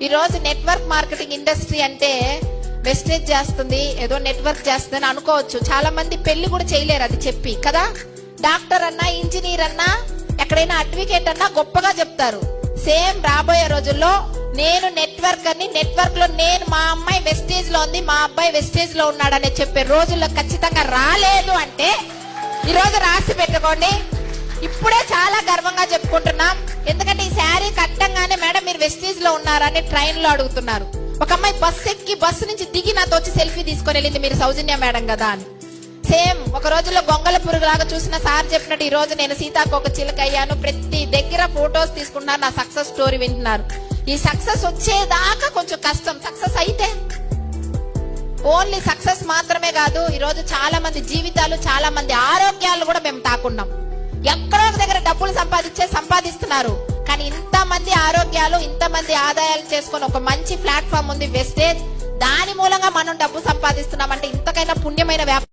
ఈ రోజు network marketing industry అంటే వెస్టేజ్ చేస్తుంది, ఏదో నెట్వర్క్ చేస్తుంది అని అనుకోవచ్చు. చాలా మంది పెళ్లి కూడా చేయలేరు అది చెప్పి కదా. డాక్టర్ అన్నా, ఇంజనీర్ అన్నా, ఎక్కడైనా అడ్వకేట్ అన్నా గొప్పగా చెప్తారు. సేమ్ రాబోయే రోజుల్లో నేను నెట్వర్క్ అని, నెట్వర్క్ లో నేను మా అమ్మాయి వెస్టేజ్ లో ఉంది, మా అబ్బాయి వెస్టేజ్ లో ఉన్నాడని చెప్పే రోజుల్లో ఖచ్చితంగా రాలేదు అంటే ఈ రోజు రాసి పెట్టుకోండి. ఇప్పుడే చాలా గర్వంగా చెప్పుకుంటున్నాం. ఎందుకంటే ఈ శారీ కట్టంగానే మేడం మీరు వెస్టేజ్ లో ఉన్నారని ట్రైన్ లో అడుగుతున్నారు. ఒక అమ్మాయి బస్సు ఎక్కి బస్సు నుంచి దిగి నాతో వచ్చి సెల్ఫీ తీసుకొని వెళ్ళింది, మీరు సౌజన్య మేడం కదా అని. సేమ్ ఒక రోజుల్లో గొంగల పురుగులాగా చూసిన సార్ చెప్పినట్టు ఈ రోజు నేను సీతాకోక చిలుక అయ్యాను. ప్రతి దగ్గర ఫోటోస్ తీసుకుంటున్నారు, నా సక్సెస్ స్టోరీ వింటున్నారు. ఈ సక్సెస్ వచ్చేదాకా కొంచెం కష్టం. సక్సెస్ అయితే ఓన్లీ సక్సెస్ మాత్రమే కాదు, ఈ రోజు చాలా మంది జీవితాలు, చాలా మంది ఆరోగ్యాలు కూడా మేము తాకున్నాం. ఎక్కడో ఒక దగ్గర డబ్బులు సంపాదిస్తున్నారు, కానీ ఇంతమంది ఆరోగ్యాలు, ఇంతమంది ఆదాయాలు చేసుకొని ఒక మంచి ప్లాట్ఫామ్ ఉంది వెస్టేజ్. దాని మూలంగా మనం డబ్బు సంపాదిస్తున్నాం అంటే ఇంతకైనా పుణ్యమైన వ్యాపారం